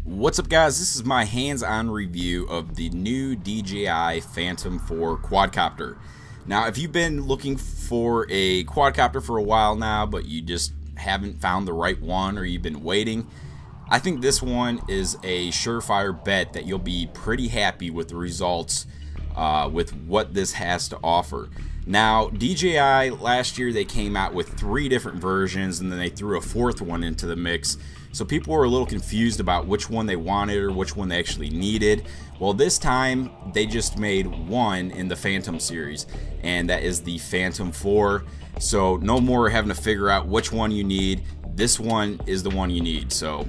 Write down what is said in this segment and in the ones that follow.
What's up, guys? This is my hands-on review of the new DJI Phantom 4 quadcopter. Now, if you've been looking for a quadcopter for a while now, but you just haven't found the right one, or you've been waiting, I think this one is a surefire bet that you'll be pretty happy with the results with what this has to offer. Now, DJI last year, they came out with 3 different versions, and then they threw a 4th one into the mix. So people were a little confused about which one they wanted or which one they actually needed. Well, this time they just made one in the Phantom series, and that is the Phantom 4. So no more having to figure out which one you need. This one is the one you need. So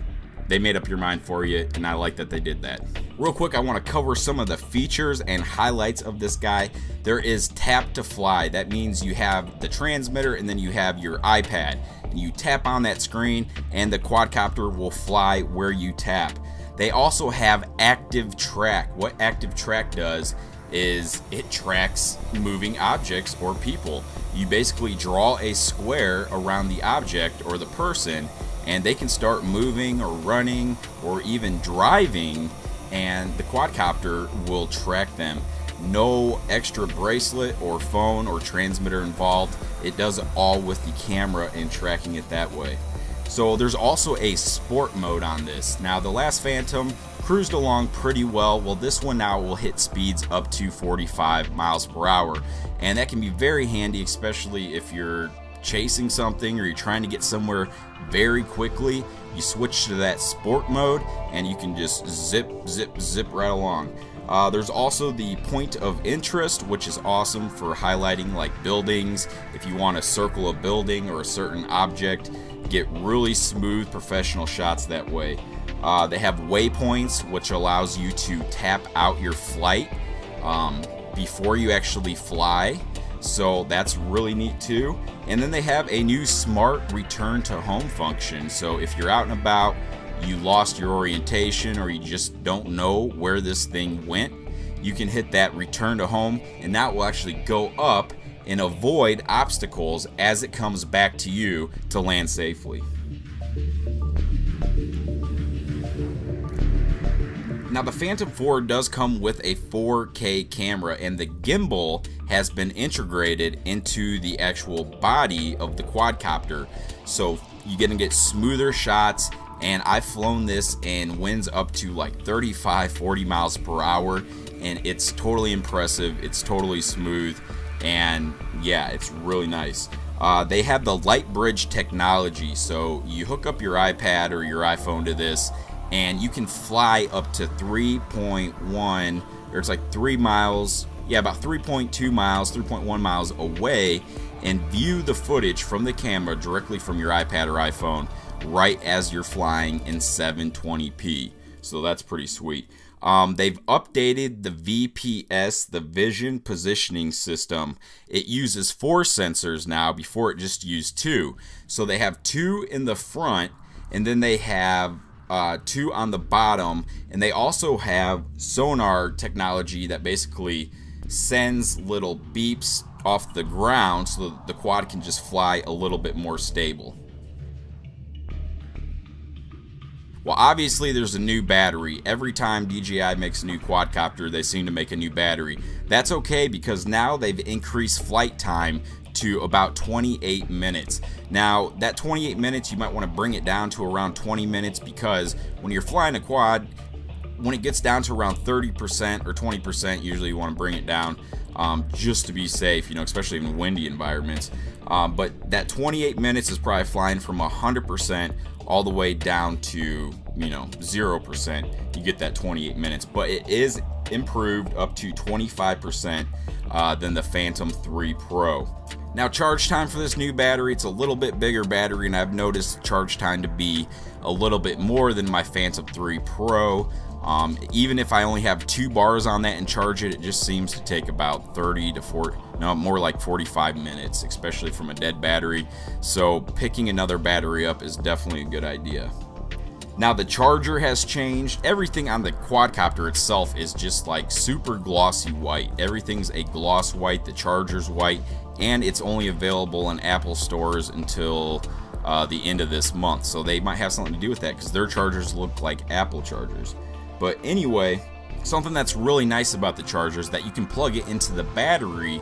they made up your mind for you, and I like that they did that. Real quick, I want to cover some of the features and highlights of this guy. There is tap to fly. That means you have the transmitter and then you have your iPad. You tap on that screen and the quadcopter will fly where you tap. They also have ActiveTrack. What ActiveTrack does is it tracks moving objects or people. You basically draw a square around the object or the person, and they can start moving or running or even driving, and the quadcopter will track them. No extra bracelet or phone or transmitter involved. It does it all with the camera and tracking it that way. So there's also a sport mode on this. Now, the last Phantom cruised along pretty well. Well, this one now will hit speeds up to 45 miles per hour, and that can be very handy, especially if you're chasing something or you're trying to get somewhere very quickly. You switch to that sport mode and you can just zip right along. There's also the point of interest, which is awesome for highlighting like buildings. If you want to circle a building or a certain object, get really smooth professional shots that way. They have waypoints, which allows you to tap out your flight before you actually fly. So that's really neat too. And then they have a new smart return to home function. So if you're out and about, you lost your orientation, or you just don't know where this thing went, you can hit that return to home, and that will actually go up and avoid obstacles as it comes back to you to land safely. Now, the Phantom 4 does come with a 4K camera, and the gimbal has been integrated into the actual body of the quadcopter, so you're gonna get smoother shots. And I've flown this in winds up to like 35-40 miles per hour, and it's totally impressive. It's totally smooth, and yeah, it's really nice. They have the light bridge technology, so you hook up your iPad or your iPhone to this, and you can fly up to 3.1, or it's like 3 miles, yeah, about 3.2 miles, 3.1 miles away, and view the footage from the camera directly from your iPad or iPhone right as you're flying in 720p. So that's pretty sweet. They've updated the VPS, the Vision Positioning System. It uses 4 sensors now. Before, it just used 2. So they have 2 in the front, and then they have 2 on the bottom, and they also have sonar technology that basically sends little beeps off the ground so that the quad can just fly a little bit more stable. Well, obviously there's a new battery. Every time DJI makes a new quadcopter, they seem to make a new battery. That's okay, because now they've increased flight time to about 28 minutes. Now, that 28 minutes, you might want to bring it down to around 20 minutes, because when you're flying a quad, when it gets down to around 30% or 20%, usually you want to bring it down just to be safe, especially in windy environments. But that 28 minutes is probably flying from 100% all the way down to 0%. You get that 28 minutes, but it is improved up to 25% than the Phantom 3 Pro. Now, charge time for this new battery, it's a little bit bigger battery, and I've noticed charge time to be a little bit more than my Phantom 3 Pro. Even if I only have 2 bars on that and charge it, it just seems to take about 30 to 40, no, more like 45 minutes, especially from a dead battery. So picking another battery up is definitely a good idea. Now, the charger has changed. Everything on the quadcopter itself is just like super glossy white. Everything's a gloss white. The charger's white, and it's only available in Apple stores until the end of this month. So they might have something to do with that, because their chargers look like Apple chargers. But anyway, something that's really nice about the charger is that you can plug it into the battery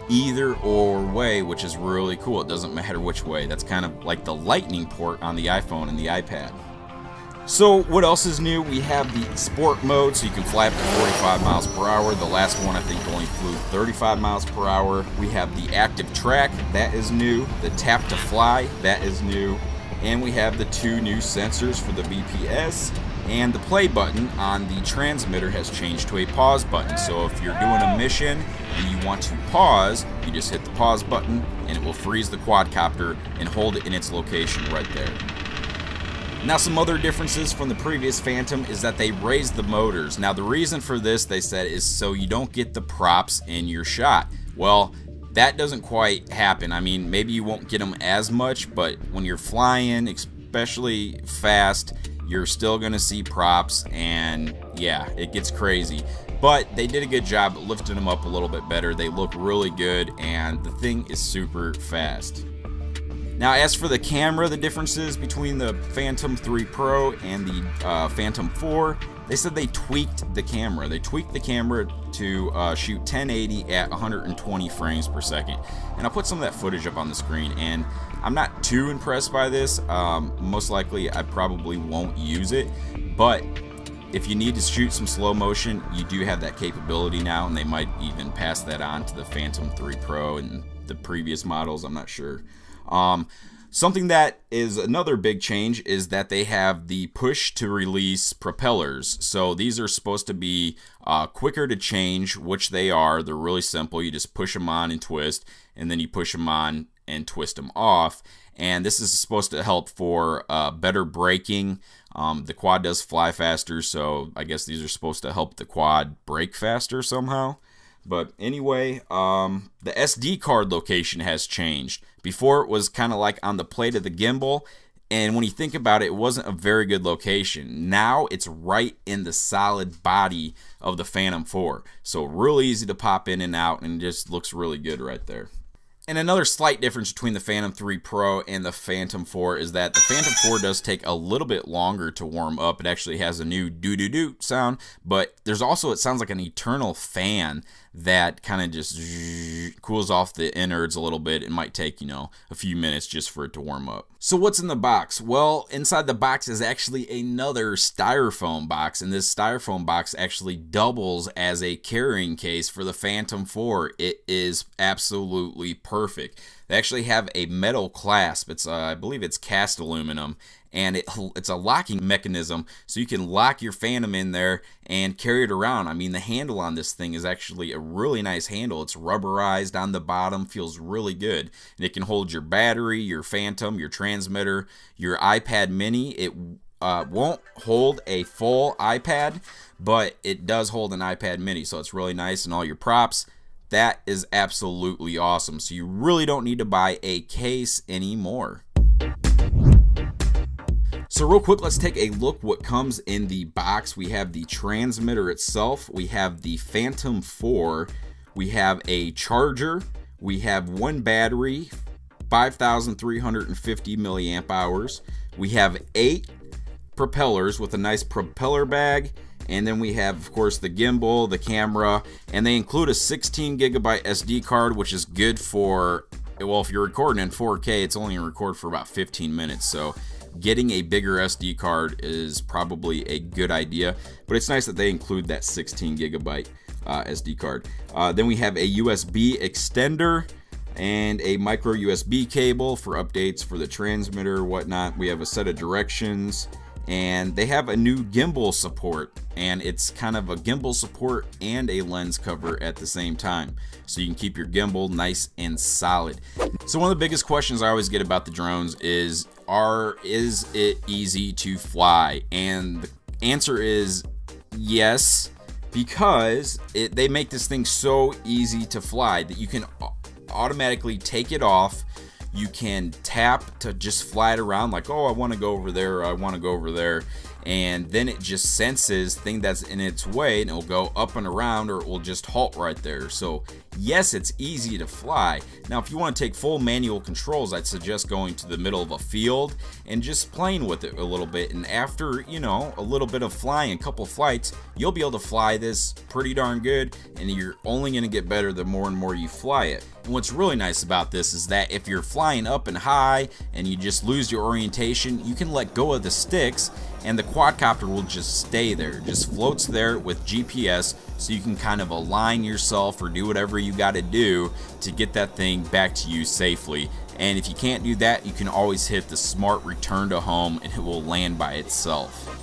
either or way, which is really cool. It doesn't matter which way. That's kind of like the lightning port on the iPhone and the iPad. So what else is new? We have the sport mode, so you can fly up to 45 miles per hour. The last one I think only flew 35 miles per hour. We have the ActiveTrack, that is new. The TapFly, that is new. And we have the 2 new sensors for the BPS, and the play button on the transmitter has changed to a pause button. So if you're doing a mission and you want to pause, you just hit the pause button and it will freeze the quadcopter and hold it in its location right there. Now, some other differences from the previous Phantom is that they raised the motors. Now, the reason for this, they said, is so you don't get the props in your shot. Well, that doesn't quite happen. I mean, maybe you won't get them as much, but when you're flying, especially fast, you're still gonna see props, and yeah, it gets crazy. But they did a good job lifting them up a little bit better. They look really good, and the thing is super fast. Now, as for the camera, the differences between the Phantom 3 Pro and the Phantom 4, they said they tweaked the camera. They tweaked the camera to shoot 1080 at 120 frames per second. And I'll put some of that footage up on the screen, and I'm not too impressed by this. Most likely I probably won't use it, but if you need to shoot some slow motion, you do have that capability now, and they might even pass that on to the Phantom 3 Pro and the previous models, I'm not sure. Something that is another big change is that they have the push to release propellers. So these are supposed to be quicker to change, which they are. They're really simple. You just push them on and twist, and then you push them on and twist them off. And this is supposed to help for better braking. The quad does fly faster, so I guess these are supposed to help the quad brake faster somehow. But anyway, the SD card location has changed. Before, it was kind of like on the plate of the gimbal, and when you think about it, it wasn't a very good location. Now it's right in the solid body of the Phantom 4. So real easy to pop in and out, and it just looks really good right there. And another slight difference between the Phantom 3 Pro and the Phantom 4 is that the Phantom 4 does take a little bit longer to warm up. It actually has a new doo-doo-doo sound, but there's also, it sounds like an eternal fan that kind of just cools off the innards a little bit. It might take, a few minutes just for it to warm up. So what's in the box? Well, inside the box is actually another styrofoam box, and this styrofoam box actually doubles as a carrying case for the Phantom 4. It is absolutely perfect. They actually have a metal clasp. It's I believe it's cast aluminum, and it's a locking mechanism, so you can lock your Phantom in there and carry it around. I mean, the handle on this thing is actually a really nice handle. It's rubberized on the bottom, feels really good, and it can hold your battery, your Phantom, your transmitter, your iPad mini. It won't hold a full iPad, but it does hold an iPad mini, so it's really nice, and all your props. That is absolutely awesome. So you really don't need to buy a case anymore. So real quick, let's take a look what comes in the box. We have the transmitter itself. We have the Phantom 4. We have a charger. We have one battery, 5,350 milliamp hours. We have 8 propellers with a nice propeller bag. And then we have, of course, the gimbal, the camera, and they include a 16 gigabyte SD card, which is good for, well, if you're recording in 4K, it's only going to record for about 15 minutes. So getting a bigger SD card is probably a good idea, but it's nice that they include that 16 gigabyte SD card. Then we have a USB extender and a micro USB cable for updates for the transmitter, whatnot. We have a set of directions. And they have a new gimbal support, and it's kind of a gimbal support and a lens cover at the same time, so you can keep your gimbal nice and solid. So one of the biggest questions I always get about the drones is it easy to fly? And the answer is yes, because they make this thing so easy to fly that you can automatically take it off. You can tap to just fly it around like, oh, I want to go over there, or I want to go over there. and then it just senses thing that's in its way, and it'll go up and around, or it will just halt right there. So yes, it's easy to fly. Now if you want to take full manual controls, I'd suggest going to the middle of a field and just playing with it a little bit, and after, you know, a little bit of flying, a couple flights, you'll be able to fly this pretty darn good, and you're only going to get better the more and more you fly it. And what's really nice about this is that if you're flying up and high and you just lose your orientation, you can let go of the sticks and the quadcopter will just stay there, just floats there with GPS, so you can kind of align yourself or do whatever you got to do to get that thing back to you safely. And if you can't do that, you can always hit the smart return to home and it will land by itself.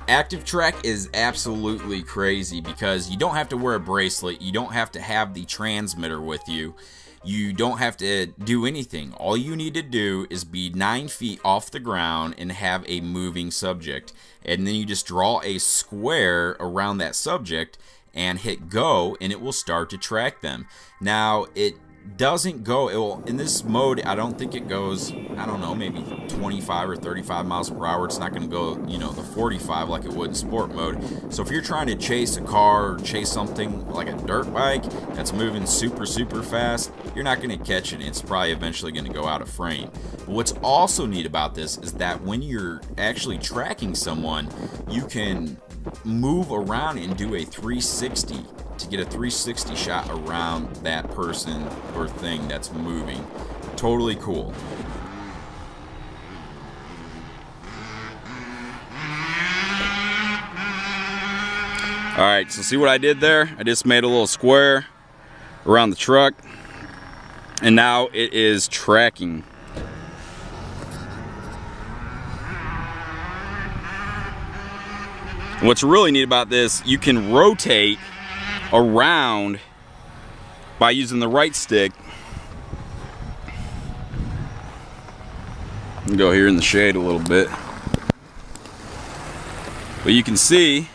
ActiveTrack is absolutely crazy because you don't have to wear a bracelet, you don't have to have the transmitter with you, you don't have to do anything. All you need to do is be 9 feet off the ground and have a moving subject, and then you just draw a square around that subject and hit go, and it will start to track them. Now it doesn't go, it will, in this mode, I don't think it goes, I don't know, maybe 25 or 35 miles per hour. It's not going to go, you know, the 45 like it would in sport mode. So if you're trying to chase a car or chase something like a dirt bike that's moving super fast, you're not going to catch it. It's probably eventually going to go out of frame. But what's also neat about this is that when you're actually tracking someone, you can move around and do a 360 to get a 360 shot around that person or thing that's moving. Totally cool. Alright, so see what I did there? I just made a little square around the truck, and now it is tracking. What's really neat about this, you can rotate around by using the right stick. Go here in the shade a little bit, but you can see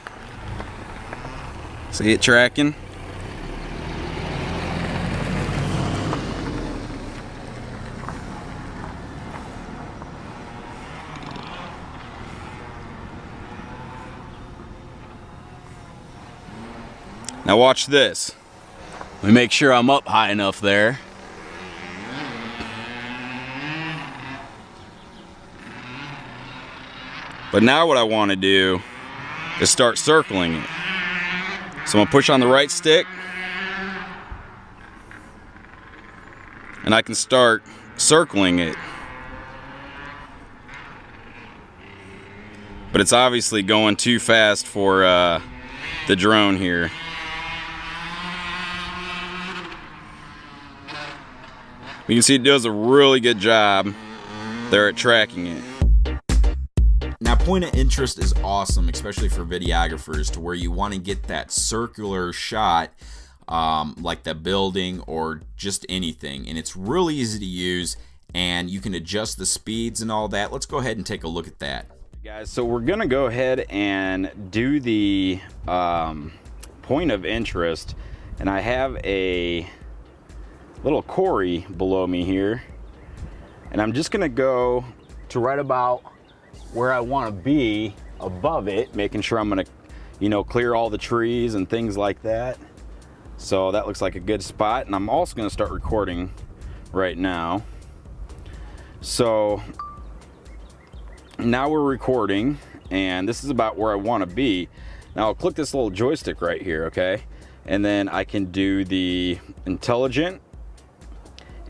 it tracking. Now watch this. Let me make sure I'm up high enough there. But now what I want to do is start circling it. So I'm going to push on the right stick, and I can start circling it. But it's obviously going too fast for the drone here. You can see it does a really good job there at tracking it. Now, point of interest is awesome, especially for videographers, to where you want to get that circular shot, like the building or just anything. And it's really easy to use, and you can adjust the speeds and all that. Let's go ahead and take a look at that. Guys, so we're going to go ahead and do the point of interest. And I have a little quarry below me here, and I'm just gonna go to right about where I want to be above it, making sure I'm gonna, you know, clear all the trees and things like that. So that looks like a good spot, and I'm also gonna start recording right now. So now we're recording, and this is about where I want to be. Now I'll click this little joystick right here, okay, and then I can do the intelligent.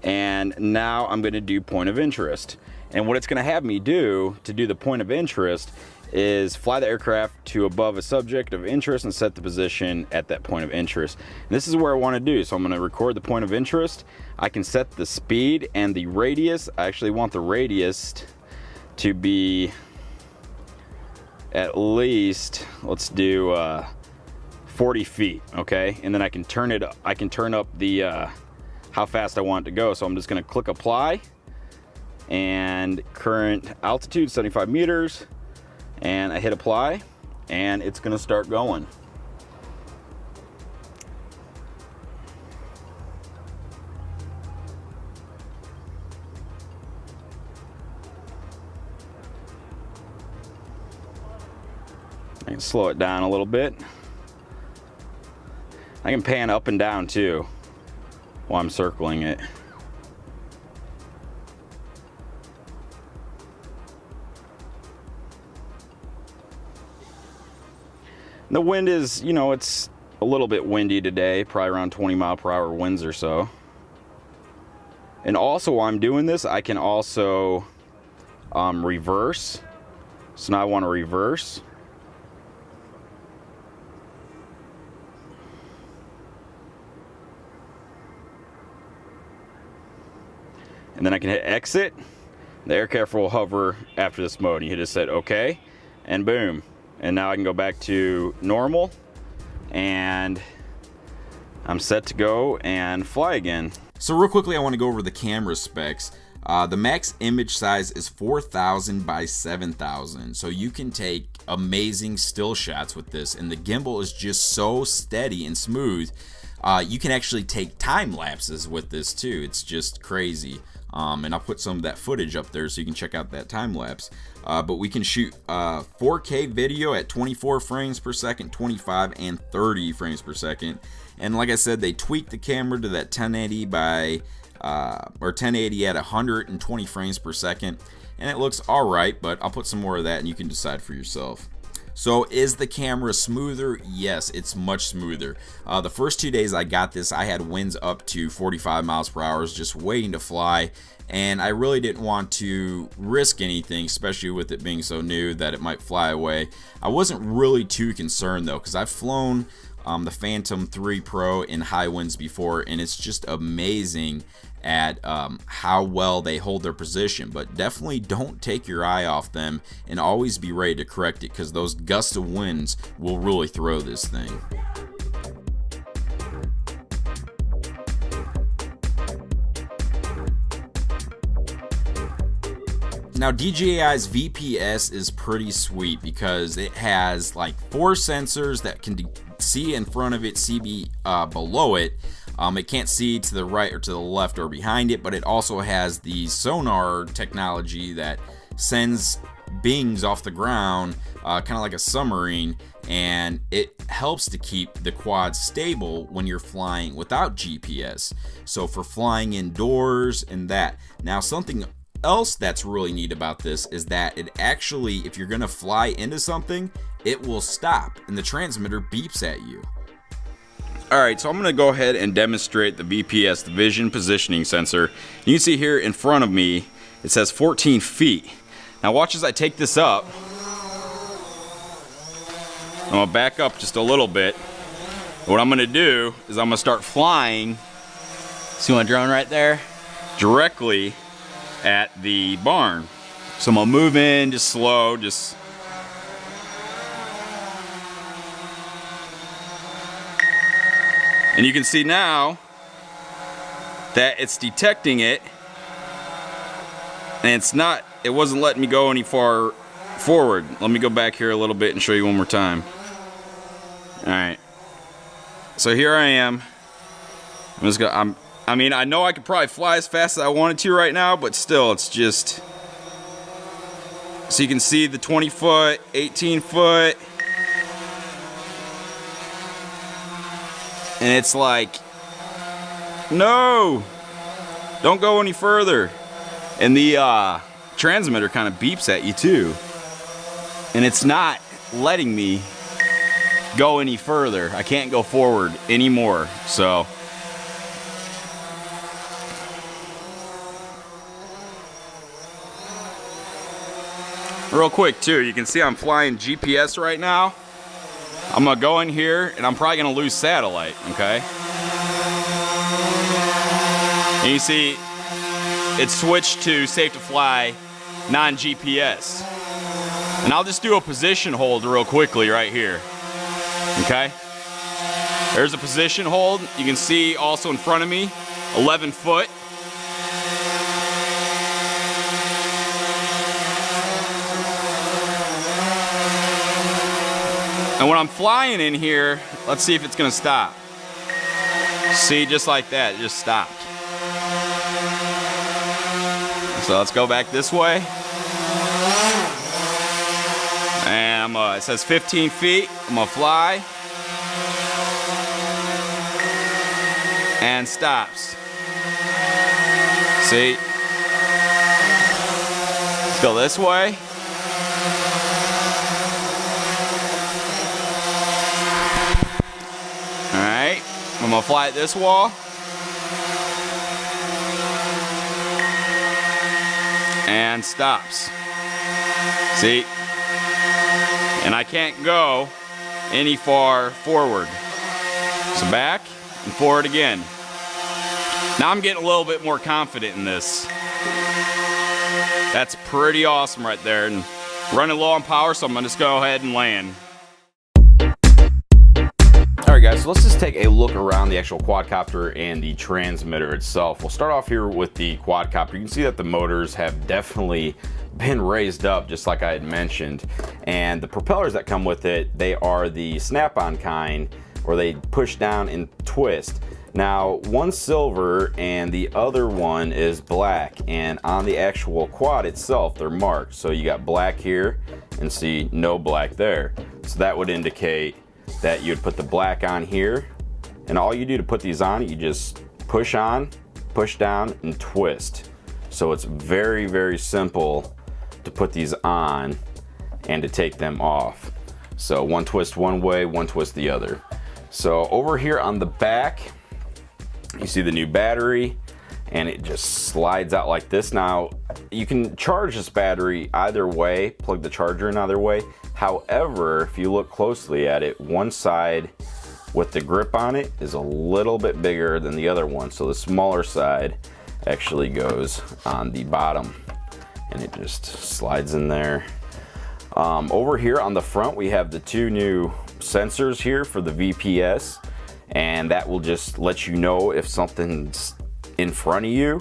And now I'm going to do point of interest. And what it's going to have me do to do the point of interest is fly the aircraft to above a subject of interest and set the position at that point of interest. And this is where I want to do. So I'm going to record the point of interest. I can set the speed and the radius. I actually want the radius to be at least, let's do 40 feet, okay? And then I can turn up the how fast I want it to go. So I'm just going to click apply, and current altitude 75 meters, and I hit apply, and it's going to start going. I can slow it down a little bit. I can pan up and down too while I'm circling it. The wind is, you know, it's a little bit windy today, probably around 20 mile per hour winds or so. And also while I'm doing this, I can also reverse. So now I want to reverse. And then I can hit exit. The aircraft will hover after this mode. You just said okay, and boom. And now I can go back to normal, and I'm set to go and fly again. So real quickly, I want to go over the camera specs. The max image size is 4,000 by 7,000, so you can take amazing still shots with this, and the gimbal is just so steady and smooth. You can actually take time lapses with this too. It's just crazy. And I'll put some of that footage up there so you can check out that time lapse. But we can shoot 4K video at 24 frames per second, 25 and 30 frames per second. And like I said, they tweaked the camera to that 1080 by or 1080 at 120 frames per second, and it looks alright, but I'll put some more of that and you can decide for yourself. So is the camera smoother? Yes, it's much smoother. The first 2 days I got this, I had winds up to 45 miles per hour just waiting to fly, and I really didn't want to risk anything, especially with it being so new that it might fly away. I wasn't really too concerned though, because I've flown the Phantom 3 Pro in high winds before, and it's just amazing at how well they hold their position. But definitely don't take your eye off them, and always be ready to correct it, because those gusts of winds will really throw this thing. Now DJI's VPS is pretty sweet because it has like 4 sensors that can see in front of it, see below it. It can't see to the right or to the left or behind it, but it also has the sonar technology that sends beams off the ground, kind of like a submarine, and it helps to keep the quad stable when you're flying without GPS. So for flying indoors and that. Now something else that's really neat about this is that it actually, if you're gonna fly into something, it will stop and the transmitter beeps at you. Alright, so I'm gonna go ahead and demonstrate the VPS, the vision positioning sensor. You can see here in front of me it says 14 feet. Now watch as I take this up. I'm gonna back up just a little bit. What I'm gonna do is I'm gonna start flying. See my drone right there? Directly at the barn. So I'm gonna move in just slow, and you can see now that it's detecting it, and it wasn't letting me go any far forward. Let me go back here a little bit and show you one more time. Alright, so here I am. I mean, I know I could probably fly as fast as I wanted to right now, but still, it's just... So you can see the 20 foot, 18 foot. And it's like, no, don't go any further. And the transmitter kind of beeps at you too. And it's not letting me go any further. I can't go forward anymore, so... Real quick too, you can see I'm flying GPS right now. I'm gonna go in here and I'm probably gonna lose satellite, okay? And you see it switched to safe to fly non-GPS. And I'll just do a position hold real quickly right here, okay? There's a position hold. You can see also in front of me, 11 foot. And when I'm flying in here, let's see if it's gonna stop. See, just like that, it just stopped. So let's go back this way. And I'm it says 15 feet. I'm gonna fly. And stops. See? Let's go this way. Alright, I'm gonna fly at this wall. And stops. See? And I can't go any far forward. So back and forward again. Now I'm getting a little bit more confident in this. That's pretty awesome right there. And running low on power, so I'm gonna just go ahead and land. Alright guys, so let's just take a look around the actual quadcopter and the transmitter itself. We'll start off here with the quadcopter. You can see that the motors have definitely been raised up, just like I had mentioned. And the propellers that come with it, they are the snap-on kind, where they push down and twist. Now, one's silver and the other one is black, and on the actual quad itself, they're marked. So you got black here and see no black there. So that would indicate that you'd put the black on here, and all you do to put these on, you just push on, push down, and twist. So it's very, very simple to put these on and to take them off. So one twist one way, one twist the other. So over here on the back, you see the new battery, and it just slides out like this. Now, you can charge this battery either way, plug the charger in either way. However, if you look closely at it, one side with the grip on it is a little bit bigger than the other one. So the smaller side actually goes on the bottom, and it just slides in there. Over here on the front, we have the two new sensors here for the VPS, and that will just let you know if something's in front of you.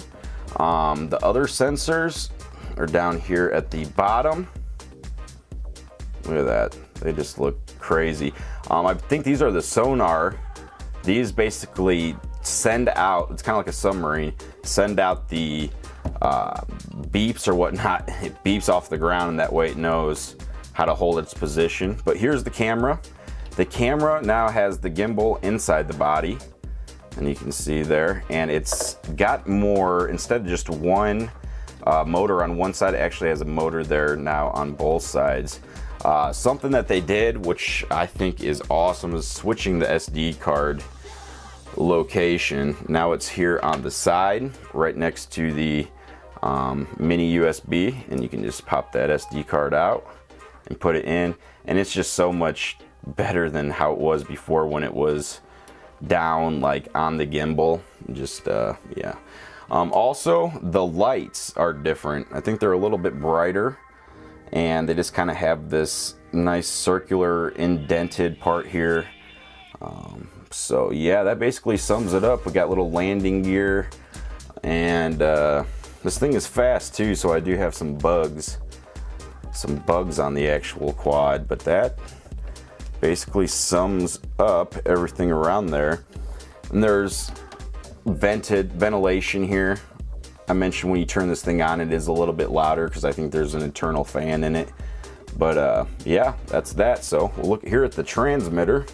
The other sensors are down here at the bottom. Look at that, they just look crazy. I think these are the sonar. These basically send out, it's kind of like a submarine, send out the beeps or whatnot. It beeps off the ground, and that way it knows how to hold its position. But here's the camera. The camera now has the gimbal inside the body, and you can see there, and it's got more, instead of just one motor on one side, it actually has a motor there now on both sides. Something that they did, which I think is awesome, is switching the SD card location. Now it's here on the side, right next to the mini USB, and you can just pop that SD card out and put it in, and it's just so much better than how it was before when it was down like on the gimbal. Just yeah. Also, the lights are different. I think they're a little bit brighter, and they just kind of have this nice circular indented part here. So yeah, that basically sums it up. We got little landing gear, and this thing is fast too, so I do have some bugs on the actual quad, but that basically sums up everything around there. And there's ventilation here. I mentioned when you turn this thing on, it is a little bit louder because I think there's an internal fan in it. But yeah, that's that. So we'll look here at the transmitter.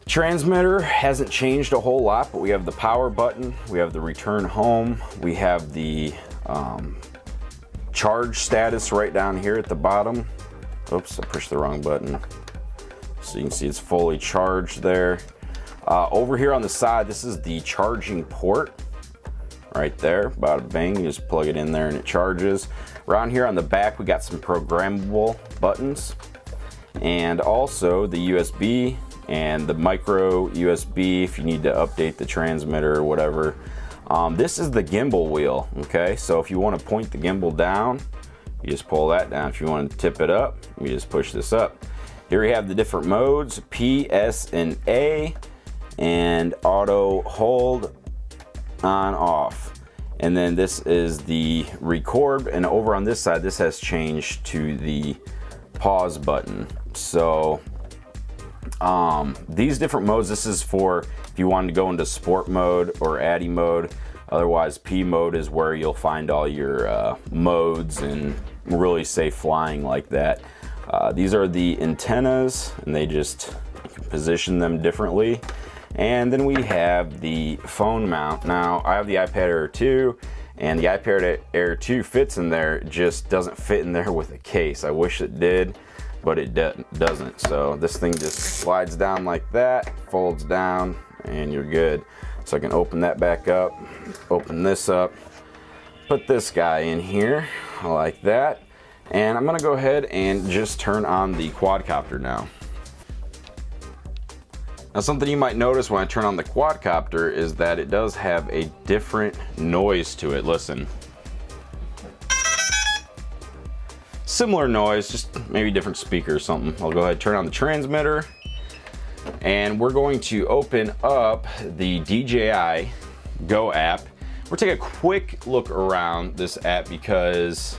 Transmitter hasn't changed a whole lot, but we have the power button, we have the return home, we have the charge status right down here at the bottom. Oops, I pushed the wrong button. So you can see it's fully charged there. Over here on the side, this is the charging port right there. Bada bang, you just plug it in there and it charges. Around here on the back, we got some programmable buttons, and also the USB and the micro USB if you need to update the transmitter or whatever. This is the gimbal wheel, okay? So if you want to point the gimbal down, you just pull that down. If you want to tip it up, you just push this up. Here we have the different modes, P, S, and A, and auto hold, on, off. And then this is the record, and over on this side, this has changed to the pause button. So these different modes, this is for if you wanted to go into sport mode or Addy mode. Otherwise, P mode is where you'll find all your modes and really safe flying like that. These are the antennas, and they just, you can position them differently. And then we have the phone mount. Now, I have the iPad Air 2, and the iPad Air 2 fits in there, it just doesn't fit in there with a case. I wish it did, but it doesn't. So this thing just slides down like that, folds down, and you're good. So I can open that back up, open this up, put this guy in here like that. And I'm gonna go ahead and just turn on the quadcopter now. Now, something you might notice when I turn on the quadcopter is that it does have a different noise to it. Listen. Similar noise, just maybe different speaker or something. I'll go ahead and turn on the transmitter, and we're going to open up the DJI Go app. We'll take a quick look around this app because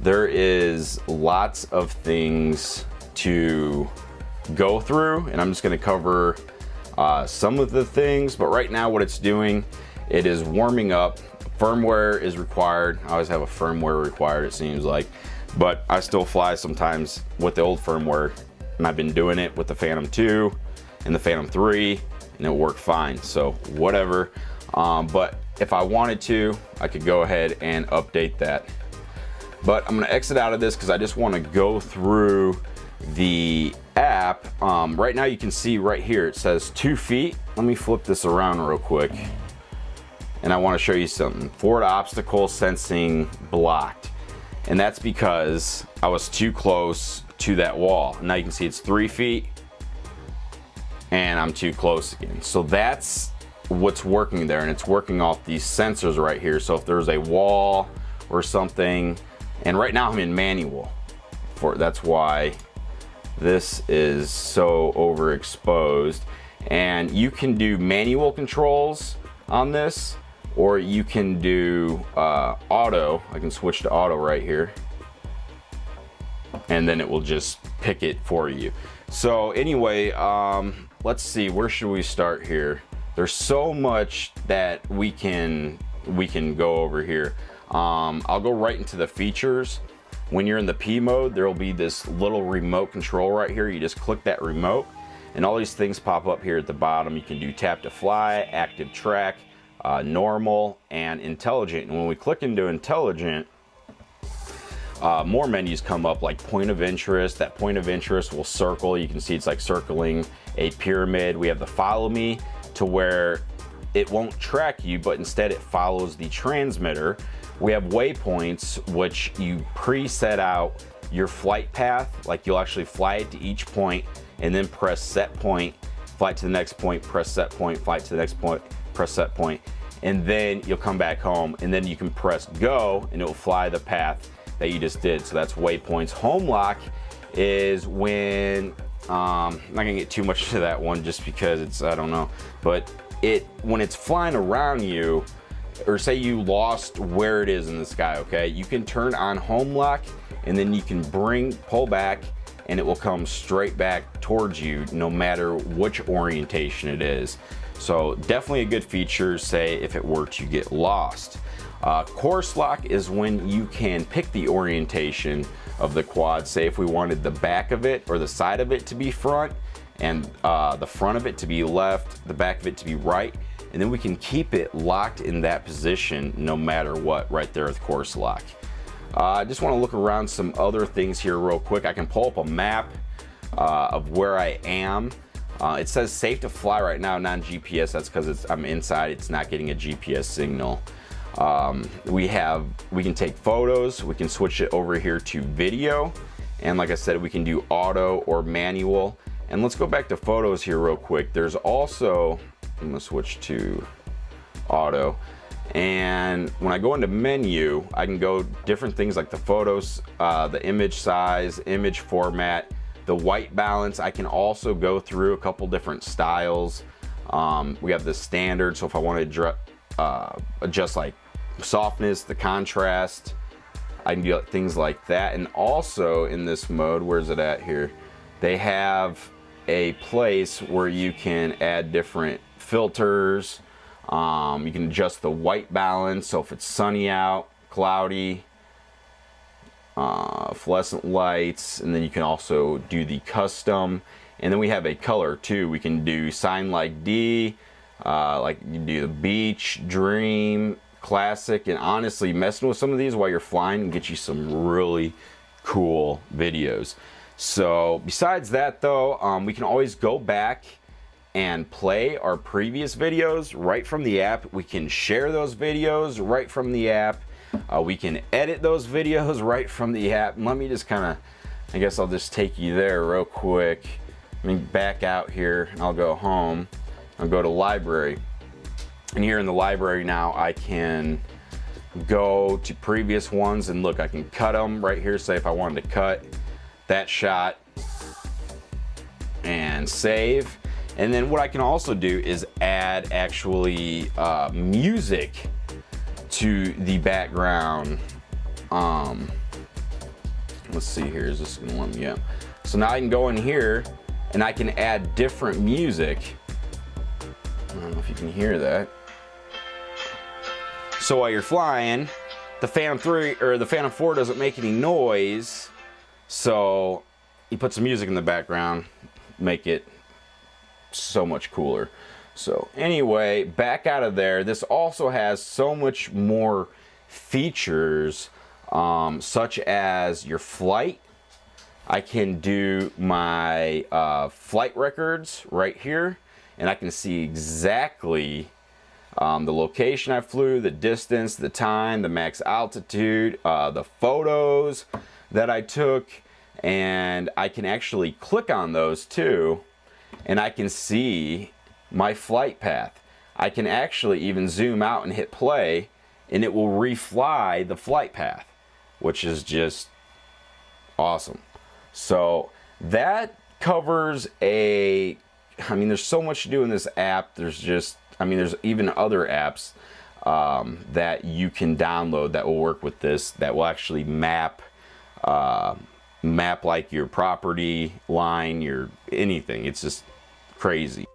there is lots of things to go through, and I'm just going to cover some of the things. But right now what it's doing, it is warming up. Firmware is required. I always have a firmware required, it seems like, but I still fly sometimes with the old firmware, and I've been doing it with the Phantom 2 and the Phantom 3, and it worked fine, so whatever. But if I wanted to, I could go ahead and update that. But I'm gonna exit out of this because I just want to go through the app. Right now you can see right here it says 2 feet. Let me flip this around real quick, and I want to show you something. Forward obstacle sensing blocked, and that's because I was too close to that wall. Now you can see it's 3 feet, and I'm too close again. So that's what's working there, and it's working off these sensors right here. So if there's a wall or something, and right now I'm in manual, that's why this is so overexposed. And you can do manual controls on this, or you can do auto. I can switch to auto right here, and then it will just pick it for you. So anyway, let's see, where should we start here? There's so much that we can go over here. I'll go right into the features. When you're in the P mode, there will be this little remote control right here. You just click that remote, and all these things pop up here at the bottom. You can do tap to fly, ActiveTrack, normal, and intelligent. And when we click into intelligent, more menus come up, like point of interest. That point of interest will circle. You can see it's like circling a pyramid. We have the follow me, to where it won't track you, but instead it follows the transmitter. We have waypoints, which you preset out your flight path. Like you'll actually fly it to each point and then press set point, fly to the next point, press set point, fly to the next point, press set point, and then you'll come back home, and then you can press go and it will fly the path that you just did. So that's waypoints. Home lock is when, I'm not gonna get too much to that one just because it's, I don't know, but when it's flying around you, or say you lost where it is in the sky, okay, you can turn on home lock, and then you can pull back, and it will come straight back towards you no matter which orientation it is. So definitely a good feature, say if it were to get lost. Course lock is when you can pick the orientation of the quad. Say if we wanted the back of it or the side of it to be front, and the front of it to be left, the back of it to be right, and then we can keep it locked in that position no matter what, right there with course lock. I just want to look around some other things here real quick. I can pull up a map of where I am. It says safe to fly right now, non-GPS. That's because I'm inside, it's not getting a GPS signal. We can take photos, we can switch it over here to video, and like I said, we can do auto or manual. And let's go back to photos here real quick. There's also, I'm gonna switch to auto, and when I go into menu, I can go different things like the photos, the image size, image format, the white balance. I can also go through a couple different styles. We have the standard, so if I want to adjust like softness, the contrast, I can do things like that. And also in this mode, where's it at here? They have a place where you can add different filters. You can adjust the white balance, so if it's sunny out, cloudy, fluorescent lights, and then you can also do the custom, and then we have a color too. We can do sign like D, like you do the beach, dream, classic, and honestly messing with some of these while you're flying can get you some really cool videos. So besides that though, we can always go back and play our previous videos right from the app. We can share those videos right from the app. We can edit those videos right from the app. Let me just kind of, I guess I'll just take you there real quick. Let me back out here and I'll go home. I'll go to library. And here in the library now, I can go to previous ones and look, I can cut them right here. Say if I wanted to cut that shot and save. And then what I can also do is add actually music to the background. Let's see here, is this gonna let me up? So now I can go in here and I can add different music. I don't know if you can hear that. So while you're flying, the Phantom 3 or the Phantom 4 doesn't make any noise. So you put some music in the background, make it so much cooler. So anyway, back out of there. This also has so much more features, such as your flight. I can do my flight records right here, and I can see exactly the location I flew, the distance, the time, the max altitude, the photos that I took, and I can actually click on those too, and I can see my flight path. I can actually even zoom out and hit play, and it will refly the flight path, which is just awesome. So that covers I mean, there's so much to do in this app. There's just, I mean, there's even other apps that you can download that will work with this, that will actually map like your property line, your anything. It's just crazy.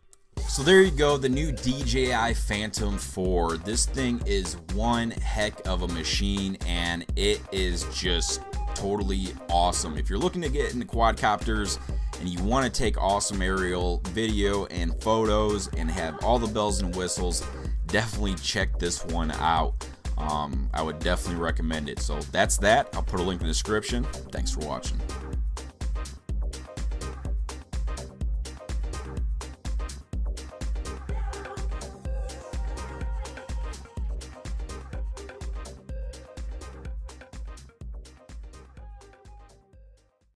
So there you go, the new DJI Phantom 4. This thing is one heck of a machine, and it is just totally awesome. If you're looking to get into quadcopters and you want to take awesome aerial video and photos and have all the bells and whistles, definitely check this one out. I would definitely recommend it. So that's that. I'll put a link in the description. Thanks for watching.